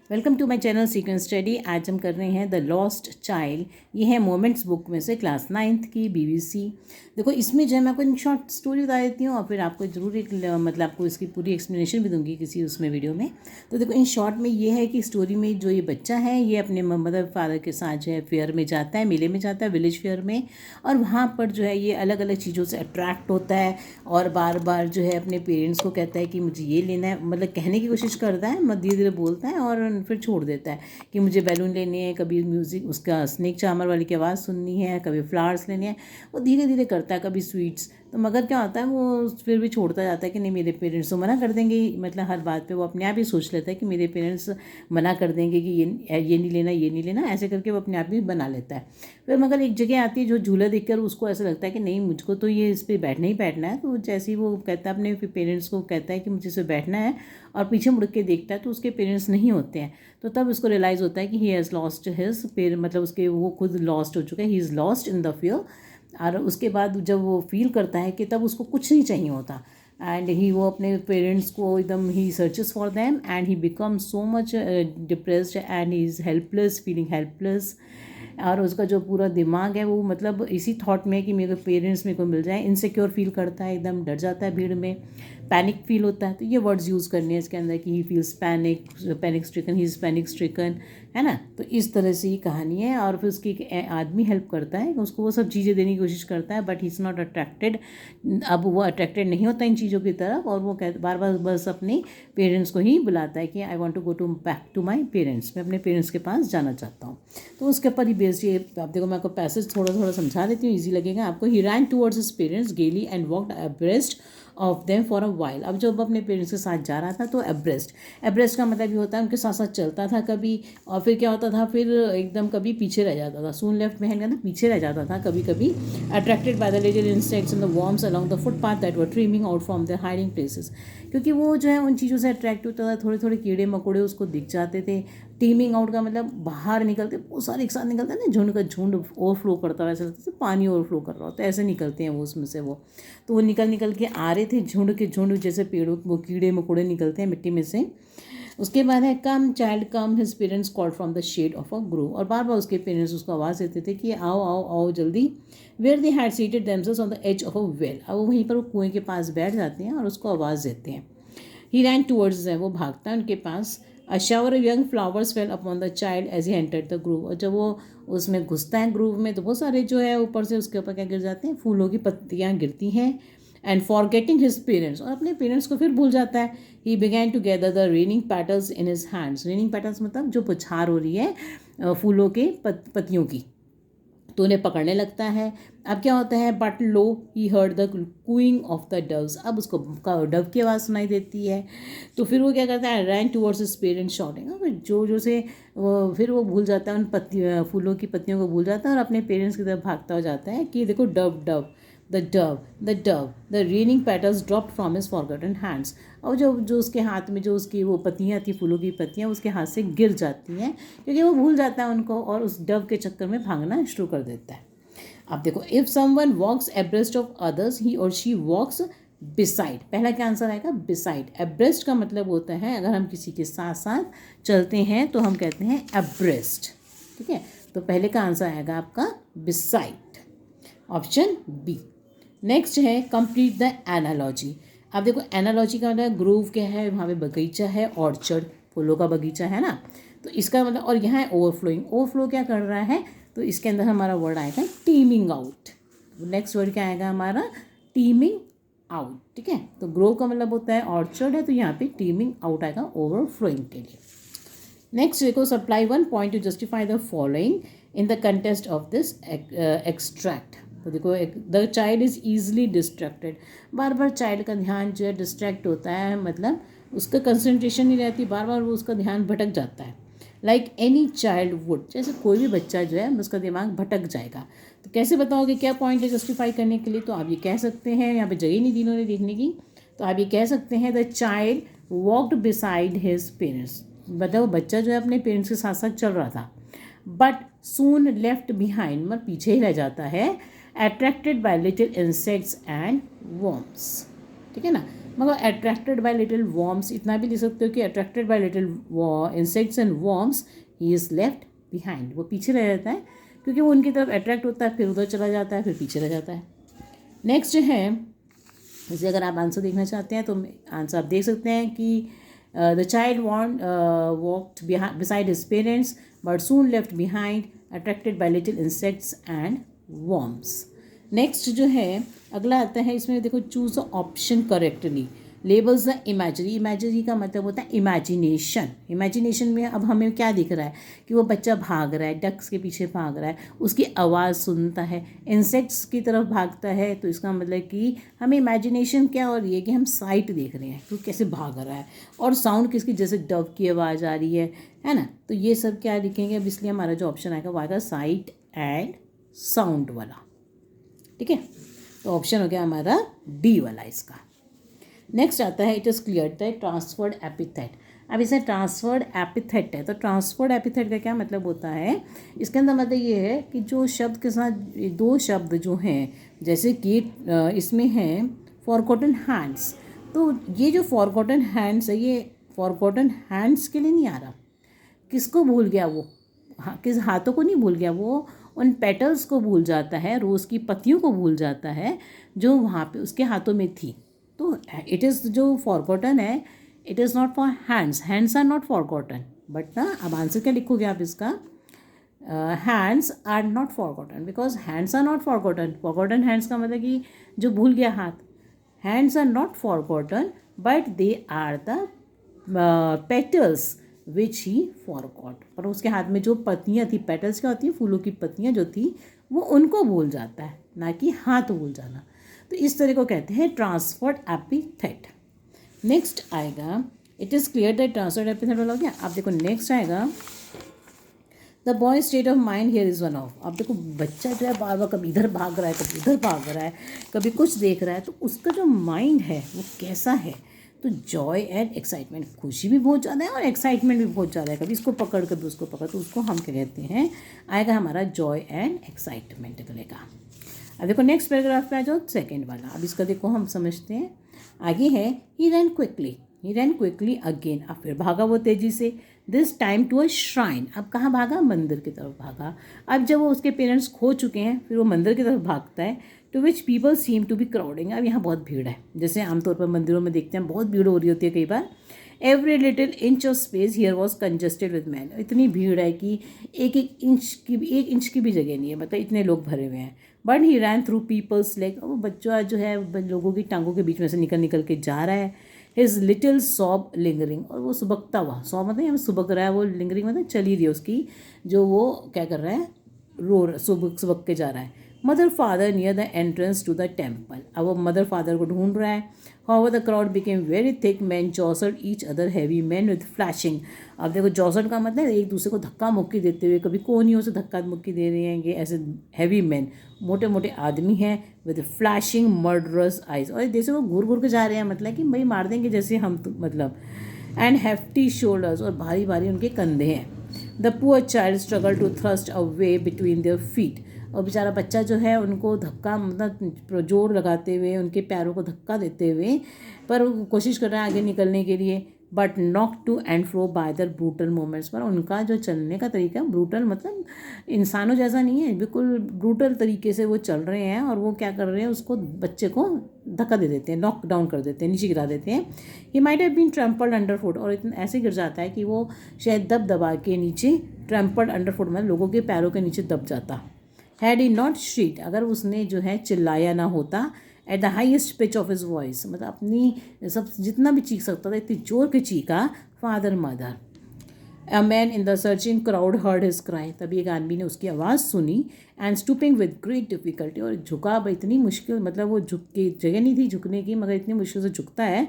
Welcome to my channel sequence study. आज हम कर रहे हैं द लॉस्ट चाइल्ड। ये है मोमेंट्स बुक में से क्लास 9th की बीबीसी। देखो इसमें जो है मैं आपको एक शॉर्ट स्टोरी बता देती हूँ और फिर आपको ज़रूर एक मतलब आपको इसकी पूरी एक्सप्लेनेशन भी दूंगी किसी उसमें वीडियो में। तो देखो इन शॉर्ट में ये है कि स्टोरी में जो ये बच्चा है ये अपने मदर फादर के साथ जो है फेयर में जाता है, मेले में जाता है, विलेज फेयर में। और वहाँ पर जो है ये अलग अलग चीज़ों से अट्रैक्ट होता है और बार बार जो है अपने पेरेंट्स को कहता है कि मुझे ये लेना है, मतलब कहने की कोशिश करता है, धीरे धीरे बोलता है और फिर छोड़ देता है कि मुझे बैलून लेने हैं, कभी म्यूज़िक उसका स्नेक चामर वाली की आवाज़ सुननी है, कभी फ्लावर्स लेने हैं। वो धीरे धीरे करता है, कभी स्वीट्स। तो मगर क्या होता है वो फिर भी छोड़ता जाता है कि नहीं मेरे पेरेंट्स तो मना कर देंगे, मतलब हर बात पे वो अपने आप ही सोच लेता है कि मेरे पेरेंट्स मना कर देंगे कि ये नहीं लेना, ये नहीं लेना, ऐसे करके वो अपने आप ही बना लेता है। फिर मगर एक जगह आती है जो झूला देखकर उसको ऐसा लगता है कि नहीं मुझको तो ये इस पर बैठना ही बैठना है। तो जैसे ही वो कहता है अपने पेरेंट्स को कहता है कि मुझे इस पर बैठना है और पीछे मुड़ के देखता है तो उसके पेरेंट्स नहीं होते हैं। तो तब उसको रियलाइज़ होता है कि ही हैज़ लॉस्ट हिज मतलब उसके वो खुद लॉस्ट हो चुका है, he is lost in the fear. और उसके बाद जब वो फील करता है कि तब उसको कुछ नहीं चाहिए होता एंड ही वो अपने पेरेंट्स को एकदम ही searches for them and he become so much depressed and he is helpless, feeling helpless. और उसका जो पूरा दिमाग है वो मतलब इसी थॉट में कि मेरे पेरेंट्स मेरे को मिल जाए, इनसिक्योर फील करता है, एकदम डर जाता है भीड़ में, पैनिक फील होता है। तो ये वर्ड्स यूज़ करने हैं इसके अंदर कि he feels panic stricken, he is panic stricken, है ना। तो इस तरह से ये कहानी है। और फिर उसकी एक आदमी हेल्प करता है, उसको वो सब चीज़ें देने की कोशिश करता है but he is not attracted. अब वो अट्रैक्टेड नहीं होता इन चीज़ों की तरफ और वो बार बार बस अपने पेरेंट्स को ही बुलाता है कि I want to go to back to my parents, मैं अपने पेरेंट्स के पास जाना चाहता हूँ। तो उसके ऊपर ही बेस्ड ये आप देखो, मैं आपको पैसेज थोड़ा थोड़ा समझा देती हूँ, ईजी लगेगा आपको। ही रैन टूवर्ड्स हिज पेरेंट्स गेली and walked abreast of them for a while. अब जब अपने पेरेंट्स के साथ जा रहा था तो एब्रेस्ट का मतलब ये होता है उनके साथ साथ चलता था कभी, और फिर क्या होता था फिर एकदम कभी पीछे रह जाता था, सून लेफ्ट बिहाइंड का ना पीछे रह जाता था कभी कभी। Attracted by the little insects and the worms along the footpath that were streaming out from the hiding places. क्योंकि वो जो है उन चीज़ों से अट्रैक्ट होता था, थोड़े थोड़े कीड़े मकोड़े उसको दिख जाते थे। टीमिंग आउट का मतलब बाहर निकलते, बहुत सारे एक साथ निकलते हैं ना, झुंड का झुंड ओवरफ्लो करता है, ऐसा लगता है पानी ओवरफ्लो कर रहा होता है, ऐसे निकलते हैं वो उसमें से वो। तो वो निकल निकल के आ रहे थे झुंड के झुंड, जैसे पेड़ों वो कीड़े मकोड़े निकलते हैं मिट्टी में से। उसके बाद है come child come, his parents called from the shade of a grove. और बार बार उसके पेरेंट्स उसको आवाज़ देते थे कि आओ आओ आओ जल्दी। Where they had seated themselves on the edge of a well. अब वहीं पर वो कुएं के पास बैठ जाते हैं और उसको आवाज़ देते हैं। ही रैन टूवर्ड्स है, वो भागता है उनके पास। A shower of young flowers fell upon the child as he entered the grove. और जब वो उसमें घुसता है ग्रूव में तो बहुत सारे जो है ऊपर से उसके ऊपर क्या गिर जाते हैं, फूलों की पत्तियाँ गिरती हैं। एंड फॉरगेटिंग हिज पेरेंट्स, और अपने पेरेंट्स को फिर भूल जाता है। He began to gather the raining petals in his hands. Raining petals मतलब जो पुछार हो रही है फूलों के पत्तियों की, तो उन्हें पकड़ने लगता है। अब क्या होता है, but lo he heard the cooing of the doves. अब उसको डव की आवाज़ सुनाई देती है। तो फिर वो क्या करता है, ran towards his parents shouting. जो जो से फिर वो भूल जाता है उन फूलों की पत्तियों को भूल जाता है और अपने पेरेंट्स की तरफ भागता हो जाता है कि देखो Dove Dove, the raining petals dropped from his forgotten hands. और जो उसके हाथ में जो उसकी वो पत्तियाँ थी, फूलों की पत्तियाँ उसके हाथ से गिर जाती हैं क्योंकि वो भूल जाता है उनको और उस डव के चक्कर में भागना शुरू कर देता है। अब देखो, if someone walks abreast of others he or she walks beside. पहला क्या आंसर आएगा, बिसाइड। एब्रेस्ट का मतलब होता है अगर हम किसी के साथ साथ चलते हैं तो हम कहते हैं एब्रेस्ट, ठीक है। तो पहले का आंसर आएगा आपका बिसाइड, ऑप्शन बी। नेक्स्ट है कंप्लीट द एनालॉजी। अब देखो एनालॉजी का मतलब ग्रूव क्या है, वहाँ पे बगीचा है, ऑर्चर्ड फूलों का बगीचा है ना। तो इसका मतलब, और यहाँ है ओवरफ्लोइंग। ओवरफ्लो क्या कर रहा है, तो इसके अंदर हमारा वर्ड आएगा टीमिंग आउट। नेक्स्ट वर्ड क्या आएगा हमारा, टीमिंग आउट, ठीक है। तो ग्रोव का मतलब होता है ऑर्चर्ड है, तो यहाँ पे टीमिंग आउट आएगा ओवरफ्लोइंग के लिए। नेक्स्ट देखो, supply one point two justify the following in the contest of this extract. तो देखो, the child is easily distracted. Bar bar child का ध्यान जो है डिस्ट्रैक्ट होता है, मतलब उसका कंसंट्रेशन नहीं रहती, बार बार वो उसका ध्यान भटक जाता है। लाइक एनी चाइल्ड वुड, जैसे कोई भी बच्चा जो है उसका दिमाग भटक जाएगा। तो कैसे बताओगे क्या पॉइंट है जस्टिफाई करने के लिए, तो आप ये कह सकते हैं, यहाँ पे जगह नहीं दी इन्होंने देखने की, तो आप ये कह सकते हैं the child walked beside his parents. मतलब बच्चा जो है अपने पेरेंट्स के साथ साथ चल रहा था, बट सून लेफ्ट बिहाइंड, मतलब पीछे ही रह जाता है, attracted by little insects and worms, ठीक है ना। मगर अट्रैक्टेड बाय लिटिल वॉर्म्स, इतना भी लिख सकते हो कि attracted by little insects and worms he is left behind, वो पीछे रह जाता है क्योंकि वो उनकी तरफ अट्रैक्ट होता है, फिर उधर चला जाता है, फिर पीछे रह जाता है। नेक्स्ट है, जैसे अगर आप आंसर देखना चाहते हैं तो आंसर आप देख सकते हैं कि the child walked beside his parents but soon left behind attracted by little insects and worms. Next जो है अगला आता है, इसमें देखो choose option correctly labels the imagery. Imagery का मतलब होता है इमेजिनेशन। इमेजिनेशन में अब हमें क्या दिख रहा है कि वो बच्चा भाग रहा है, डक्स के पीछे भाग रहा है, उसकी आवाज़ सुनता है, इंसेक्ट्स की तरफ भागता है, तो इसका मतलब कि हमें इमेजिनेशन क्या हो रही है कि हम साइट देख रहे हैं कि वो कैसे भाग रहा है, और साउंड किसकी, जैसे डव की आवाज़ आ रही है ना। तो ये सब क्या लिखेंगे अब, इसलिए हमारा जो ऑप्शन आएगा वो आएगा साइट एंड साउंड वाला। ठीक है, तो ऑप्शन हो गया हमारा डी वाला इसका। नेक्स्ट आता है it is clear that transferred epithet. अब इसे ट्रांसफर्ड एपिथेट है, तो ट्रांसफर्ड एपिथेट का क्या मतलब होता है, इसके अंदर मतलब ये है कि जो शब्द के साथ दो शब्द जो हैं, जैसे कि इसमें है फॉरगॉटन हैंड्स, तो ये जो फॉरगॉटन हैंड्स है, ये फॉरगॉटन हैंड्स के लिए नहीं आ रहा, किसको भूल गया वो, किस हाथों को नहीं भूल गया, वो उन पेटल्स को भूल जाता है, रोज़ की पत्तियों को भूल जाता है जो वहाँ पे उसके हाथों में थी। तो इट इज़ जो फॉरगॉटन है, it is not for hands, hands are not forgotten, but ना अब आंसर क्या लिखोगे आप इसका, hands are not forgotten, because hands are not forgotten. Forgotten hands का मतलब कि जो भूल गया हाथ, hands are not forgotten but they are the petals which he forgot, पर उसके हाथ में जो पत्तियाँ थी, पेटल्स क्या होती हैं, फूलों की पत्तियाँ जो थी, वो उनको भूल जाता है, ना कि हाथ भूल जाना। तो इस तरह को कहते हैं ट्रांसफर्ड एपिथेट। नेक्स्ट आएगा it is clear that transferred epithet वाला हो गया। आप देखो नेक्स्ट आएगा the boy state of mind here is one of. आप देखो बच्चा जो है बार बार कभी इधर भाग रहा है, कभी उधर भाग रहा है, कभी कुछ देख रहा है, तो उसका जो माइंड है वो कैसा है, तो जॉय एंड एक्साइटमेंट, खुशी भी बहुत ज़्यादा है और एक्साइटमेंट भी बहुत ज़्यादा है, कभी इसको पकड़ कभी उसको पकड़, तो उसको हम क्या कहते हैं, आएगा हमारा जॉय एंड एक्साइटमेंट अगले का। अब देखो नेक्स्ट पैराग्राफ पे आ जाओ, सेकेंड वाला। अब इसका देखो हम समझते हैं, आगे है ही रैन क्विकली अगेन, अब फिर भागा वो तेज़ी से, this time to a shrine. अब कहाँ भागा, मंदिर की तरफ भागा। अब जब वो उसके पेरेंट्स खो चुके हैं, फिर वो मंदिर की तरफ भागता है, to which people seem to be crowding. अब यहाँ बहुत भीड़ है, जैसे आमतौर पर मंदिरों में देखते हैं बहुत भीड़ हो रही होती है कई बार। Every little inch of space here was congested with man. इतनी भीड़ है कि एक एक इंच की भी जगह नहीं है, मतलब इतने लोग भरे हुए हैं। But he ran through people's leg, वो बच्चा जो है लोगों की टांगों के बीच में से निकल निकल के जा रहा है। हिज लिटिल सॉब लिंगरिंग, और वो सुबकता हुआ, सॉब मतलब यहाँ सुबक रहा है, वो लिंगरिंग मतलब चली रही है उसकी, जो वो क्या कर रहा है, सुबक के जा रहा है। Mother father near the entrance to the temple, अब वो मदर फादर को ढूंढ रहा है। However the crowd became very thick, man jostled each other heavy man with flashing. अब देखो जॉसल्ड का मतलब एक दूसरे को धक्का मुक्की देते हुए, कभी कोनियों से धक्का मुक्की दे रहे हैं, ये ऐसे हैवी मैन, मोटे मोटे आदमी हैं, विद फ्लैशिंग मर्डरस आइज, और जैसे वो घूर घूर के जा रहे हैं, मतलब कि भाई मार देंगे जैसे हम, तो मतलब एंड हेफ्टी शोल्डर्स, और भारी भारी उनके कंधे हैं। The poor child struggle to thrust a way between their feet, और बेचारा बच्चा जो है उनको धक्का, मतलब जोर लगाते हुए उनके पैरों को धक्का देते हुए, पर कोशिश कर रहा है आगे निकलने के लिए, but knock to and fro by their brutal moments, पर उनका जो चलने का तरीका ब्रूटल, मतलब इंसानों जैसा नहीं है, बिल्कुल ब्रूटल तरीके से वो चल रहे हैं, और वो क्या कर रहे हैं, उसको बच्चे को धक्का दे देते हैं, नॉक डाउन कर देते हैं, नीचे गिरा देते हैं। He might have been trampled under foot, और इतना ऐसे गिर जाता है कि वो शायद दबा के नीचे, ट्रैम्पल्ड अंडर फुट मतलब लोगों के पैरों के नीचे दब जाता। हैड ही नॉट श्रीड, अगर उसने जो है चिल्लाया ना होता, at the highest pitch of his voice, मतलब अपनी सब जितना भी चीख सकता था इतनी जोर के चीखा, father mother. A man in the searching crowd heard his cry, तभी एक आदमी ने उसकी आवाज़ सुनी, and stooping with great difficulty, और झुका इतनी मुश्किल, मतलब वो झुक के जगह नहीं थी झुकने की, मगर इतनी मुश्किल से झुकता है।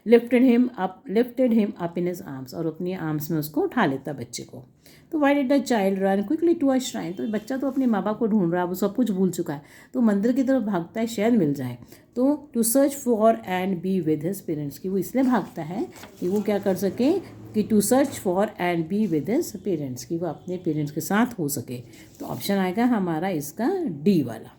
Lifted him up in his arms, और अपनी आर्म्स में उसको उठा लेता बच्चे को। तो why did the child run quickly to a shrine, तो बच्चा तो अपने माँ बाप को ढूंढ रहा है, वो सब कुछ भूल चुका है, तो मंदिर की तरफ भागता है, शायद मिल जाए। तो to search for and be with his parents, की वो इसलिए भागता है कि वो क्या कर सके, कि to search for and be with his parents, की वो अपने पेरेंट्स के साथ हो सके। तो ऑप्शन आएगा हमारा इसका डी वाला।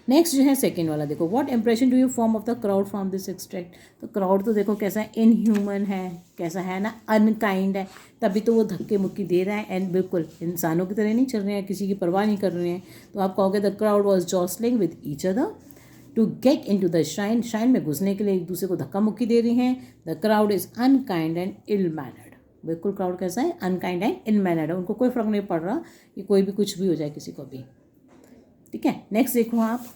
नेक्स्ट जो है सेकेंड वाला, देखो what impression do you form of the crowd from this extract. तो क्राउड तो देखो कैसा इनह्यूमन है, कैसा है ना, अनकाइंड है, तभी तो वो धक्के मुक्की दे रहा है एंड बिल्कुल इंसानों की तरह नहीं चल रहे हैं, किसी की परवाह नहीं कर रहे हैं। तो आप कहोगे the crowd was jostling with each other to get into the shrine, shrine में घुसने के लिए एक दूसरे को धक्का मुक्की दे रही हैं। The crowd is unkind and ill mannered, बिल्कुल क्राउड कैसा है, अनकाइंड एंड इल मैनर्ड है, उनको कोई फ़र्क नहीं पड़ रहा कि कोई भी कुछ भी हो जाए किसी को भी। ठीक है, नेक्स्ट देखो आप,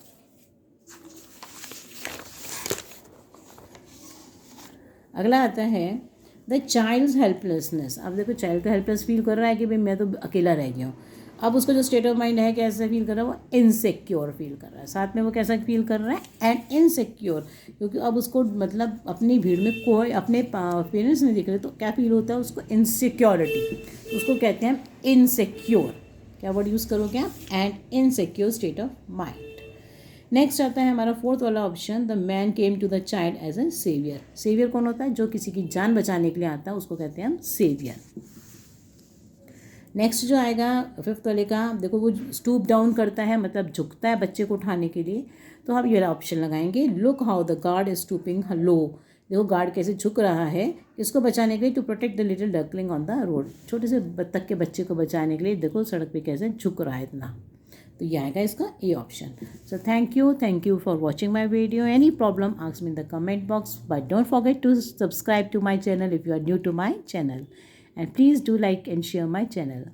अगला आता है द चाइल्ड्स हेल्पलेसनेस। अब देखो चाइल्ड तो हेल्पलेस फील कर रहा है कि भाई मैं तो अकेला रह गया हूँ। अब उसका जो स्टेट ऑफ माइंड है कैसा फील कर रहा है, वो इनसिक्योर फील कर रहा है। साथ में वो कैसा फील कर रहा है, एंड इनसिक्योर, क्योंकि अब उसको मतलब अपनी भीड़ में कोई अपने पेरेंट्स नहीं दिख रहे, तो क्या फील होता है उसको, इनसिक्योरिटी। उसको कहते हैं इनसिक्योर, क्या वर्ड यूज़ करोगे आप, and insecure state of mind. Next आता है हमारा फोर्थ वाला option, the man came to the child as a saviour. Saviour कौन होता है, जो किसी की जान बचाने के लिए आता है, उसको कहते हैं हम सेवियर। नेक्स्ट जो आएगा फिफ्थ वाले का, देखो वो स्टूप डाउन करता है, मतलब झुकता है बच्चे को उठाने के लिए, तो हम ये वाला ऑप्शन लगाएंगे, look how the guard is stooping low. देखो गार्ड कैसे झुक रहा है किसको बचाने के लिए, to protect the little duckling on the road, छोटे से बत्तख के बच्चे को बचाने के लिए देखो सड़क पे कैसे झुक रहा है इतना। तो ये आएगा इसका A option. So thank you for watching my video. Any problem ask me in the comment box, but don't forget to subscribe to my channel if you are new to my channel, and please do like and share my channel.